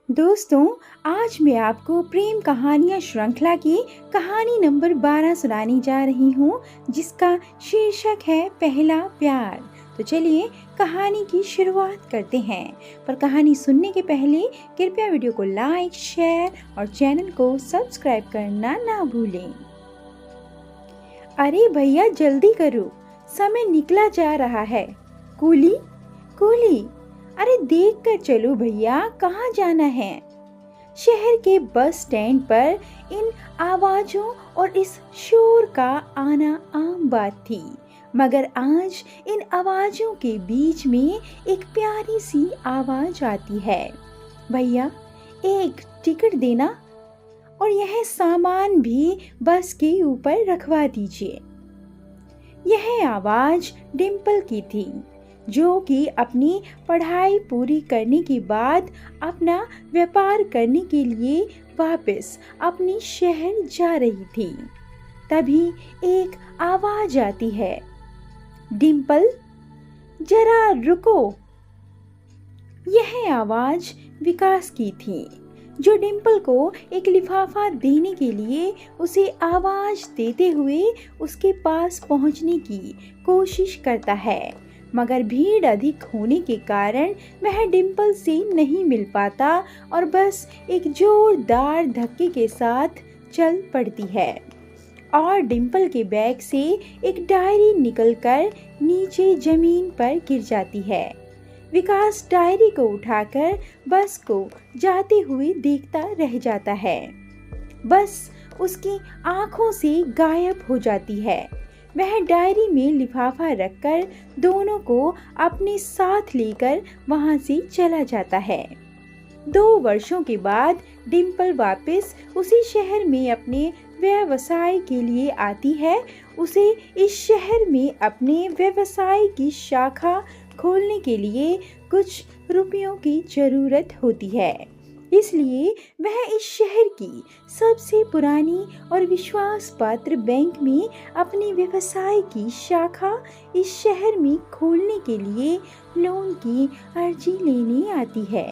दोस्तों, आज मैं आपको प्रेम कहानियाँ श्रृंखला की कहानी नंबर 12 सुनाने जा रही हूँ, जिसका शीर्षक है पहला प्यार। तो चलिए कहानी की शुरुआत करते हैं। पर कहानी सुनने के पहले कृपया वीडियो को लाइक, शेयर और चैनल को सब्सक्राइब करना ना भूलें। अरे भैया जल्दी करो, समय निकला जा रहा है। कूली कूली, अरे देख कर चलो भैया, कहाँ जाना है। शहर के बस स्टैंड पर इन आवाजों और इस शोर का आना आम बात थी, मगर आज इन आवाजों के बीच में एक प्यारी सी आवाज आती है, भैया एक टिकट देना और यह सामान भी बस के ऊपर रखवा दीजिए। यह आवाज डिम्पल की थी, जो कि अपनी पढ़ाई पूरी करने के बाद अपना व्यापार करने के लिए वापस अपनी शहर जा रही थी। तभी एक आवाज आती है, डिम्पल जरा रुको। यह आवाज विकास की थी, जो डिम्पल को एक लिफाफा देने के लिए उसे आवाज देते हुए उसके पास पहुंचने की कोशिश करता है, मगर भीड़ अधिक होने के कारण वह डिम्पल से नहीं मिल पाता और बस एक जोरदार धक्के के साथ चल पड़ती है और डिम्पल के बैग से एक डायरी निकलकर नीचे जमीन पर गिर जाती है। विकास डायरी को उठाकर बस को जाते हुए देखता रह जाता है। बस उसकी आंखों से गायब हो जाती है। वह डायरी में लिफाफा रखकर दोनों को अपने साथ लेकर वहां से चला जाता है। 2 वर्षों के बाद डिम्पल वापस उसी शहर में अपने व्यवसाय के लिए आती है। उसे इस शहर में अपने व्यवसाय की शाखा खोलने के लिए कुछ रुपयों की जरूरत होती है, इसलिए वह इस शहर की सबसे पुरानी और विश्वास पात्र बैंक में अपने व्यवसाय की शाखा इस शहर में खोलने के लिए लोन की अर्जी लेने आती है।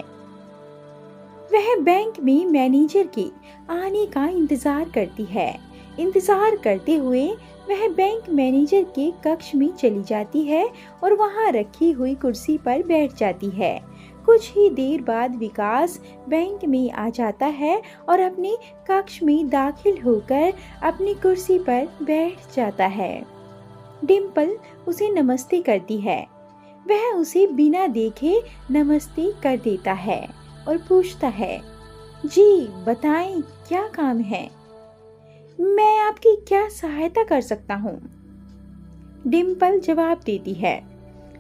वह बैंक में मैनेजर के आने का इंतजार करती है। इंतजार करते हुए वह बैंक मैनेजर के कक्ष में चली जाती है और वहां रखी हुई कुर्सी पर बैठ जाती है। कुछ ही देर बाद विकास बैंक में आ जाता है और अपने कक्ष में दाखिल होकर अपनी कुर्सी पर बैठ जाता है। डिम्पल उसे नमस्ते करती है। वह उसे बिना देखे नमस्ते कर देता है और पूछता है, जी बताएं क्या काम है, मैं आपकी क्या सहायता कर सकता हूँ। डिम्पल जवाब देती है,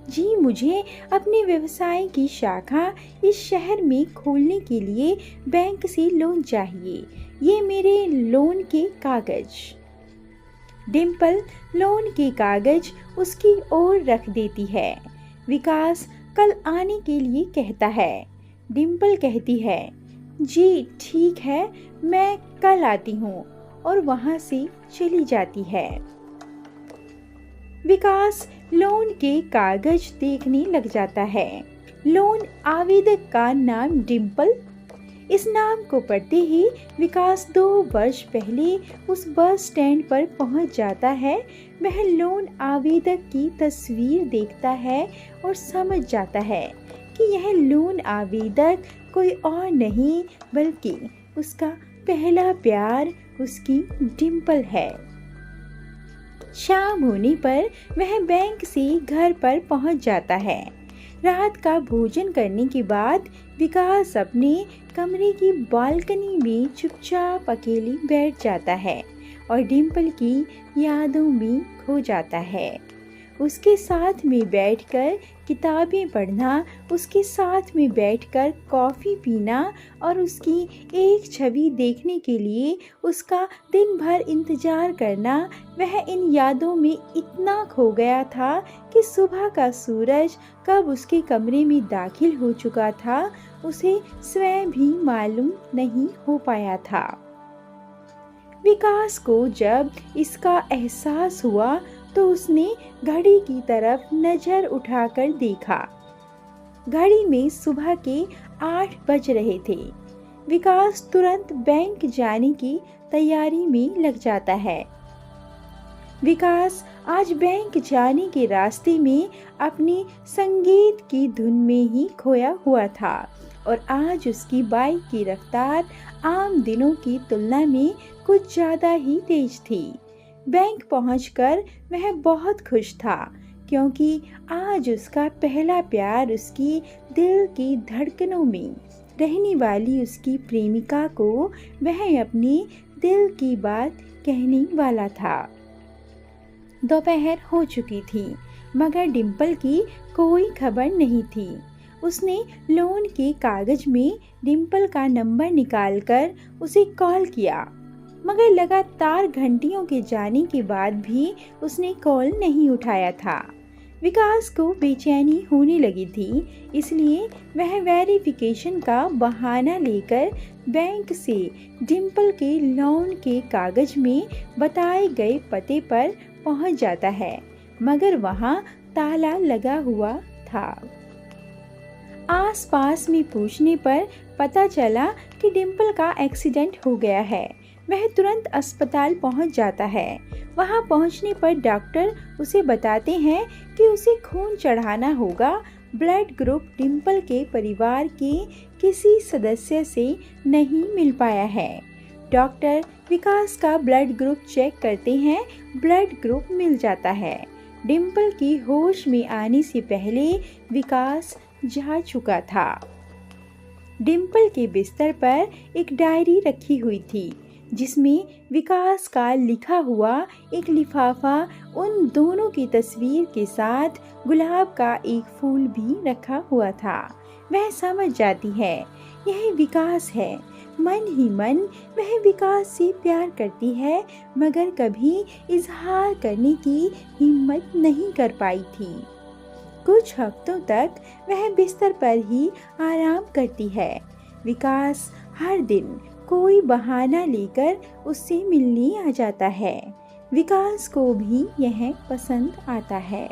जी मुझे अपने व्यवसाय की शाखा इस शहर में खोलने के लिए बैंक से लोन चाहिए, ये मेरे लोन के कागज। डिम्पल लोन के कागज उसकी ओर रख देती है। विकास कल आने के लिए कहता है। डिम्पल कहती है, जी ठीक है, मैं कल आती हूँ और वहाँ से चली जाती है। विकास लोन के कागज देखने लग जाता है। लोन आवेदक का नाम डिम्पल। इस नाम को पढ़ते ही विकास 2 वर्ष पहले उस बस स्टैंड पर पहुंच जाता है। वह लोन आवेदक की तस्वीर देखता है और समझ जाता है कि यह लोन आवेदक कोई और नहीं बल्कि उसका पहला प्यार उसकी डिम्पल है। शाम होने पर वह बैंक से घर पर पहुंच जाता है। रात का भोजन करने के बाद विकास अपने कमरे की बालकनी में चुपचाप अकेले बैठ जाता है और डिम्पल की यादों में खो जाता है। उसके साथ में बैठकर किताबें पढ़ना, उसके साथ में बैठकर कॉफ़ी पीना और उसकी एक छवि देखने के लिए उसका दिन भर इंतज़ार करना, वह इन यादों में इतना खो गया था कि सुबह का सूरज कब उसके कमरे में दाखिल हो चुका था, उसे स्वयं भी मालूम नहीं हो पाया था। विकास को जब इसका एहसास हुआ तो उसने घड़ी की तरफ नजर उठाकर देखा। घड़ी में सुबह के 8 बज रहे थे। विकास तुरंत बैंक जाने की तैयारी में लग जाता है। विकास आज बैंक जाने के रास्ते में अपनी संगीत की धुन में ही खोया हुआ था और आज उसकी बाइक की रफ्तार आम दिनों की तुलना में कुछ ज़्यादा ही तेज थी। बैंक पहुंचकर वह बहुत खुश था क्योंकि आज उसका पहला प्यार उसकी दिल की धड़कनों में रहने वाली उसकी प्रेमिका को वह अपनी दिल की बात कहने वाला था। दोपहर हो चुकी थी मगर डिम्पल की कोई खबर नहीं थी। उसने लोन के कागज में डिम्पल का नंबर निकालकर उसे कॉल किया मगर लगातार घंटियों के जाने के बाद भी उसने कॉल नहीं उठाया था। विकास को बेचैनी होने लगी थी, इसलिए वह वेरिफिकेशन का बहाना लेकर बैंक से डिम्पल के लोन के कागज में बताए गए पते पर पहुंच जाता है मगर वहां ताला लगा हुआ था। आसपास में पूछने पर पता चला कि डिम्पल का एक्सीडेंट हो गया है। वह तुरंत अस्पताल पहुंच जाता है। वहां पहुंचने पर डॉक्टर उसे बताते हैं कि उसे खून चढ़ाना होगा। ब्लड ग्रुप डिम्पल के परिवार के किसी सदस्य से नहीं मिल पाया है। डॉक्टर विकास का ब्लड ग्रुप चेक करते हैं, ब्लड ग्रुप मिल जाता है। डिम्पल की होश में आने से पहले विकास जा चुका था। डिम्पल के बिस्तर पर एक डायरी रखी हुई थी जिसमें विकास का लिखा हुआ एक लिफाफा उन दोनों की तस्वीर के साथ गुलाब का एक फूल भी रखा हुआ था। वह समझ जाती है यह विकास है। मन ही मन वह विकास से प्यार करती है मगर कभी इजहार करने की हिम्मत नहीं कर पाई थी। कुछ हफ्तों तक वह बिस्तर पर ही आराम करती है। विकास हर दिन कोई बहाना लेकर उससे मिलने आ जाता है। विकास को भी यह पसंद आता है।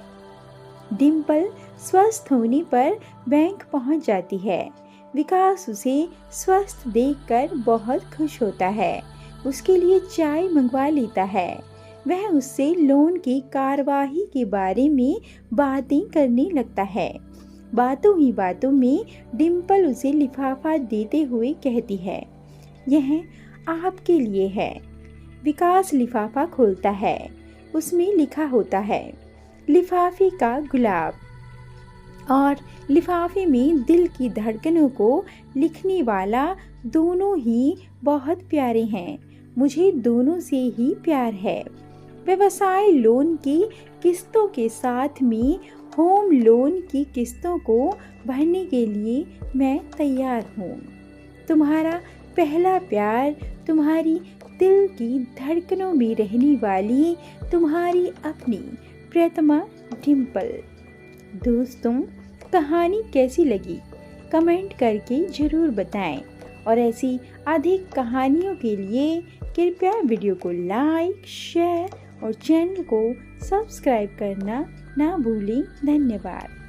डिम्पल स्वस्थ होने पर बैंक पहुंच जाती है। विकास उसे स्वस्थ देखकर बहुत खुश होता है। उसके लिए चाय मंगवा लेता है। वह उससे लोन की कार्यवाही के बारे में बातें करने लगता है। बातों ही बातों में डिम्पल उसे लिफाफा देते हुए कहती है, यह आपके लिए है। विकास लिफाफा खोलता है। उसमें लिखा होता है लिफाफे का गुलाब और लिफाफे में दिल की धड़कनों को लिखने वाला दोनों ही बहुत प्यारे हैं। मुझे दोनों से ही प्यार है। व्यवसाय लोन की किस्तों के साथ में होम लोन की किस्तों को भरने के लिए मैं तैयार हूँ। तुम्हारा पहला प्यार, तुम्हारी दिल की धड़कनों में रहने वाली तुम्हारी अपनी प्रियतमा डिम्पल। दोस्तों, कहानी कैसी लगी कमेंट करके ज़रूर बताएं और ऐसी अधिक कहानियों के लिए कृपया वीडियो को लाइक, शेयर और चैनल को सब्सक्राइब करना ना भूलें। धन्यवाद।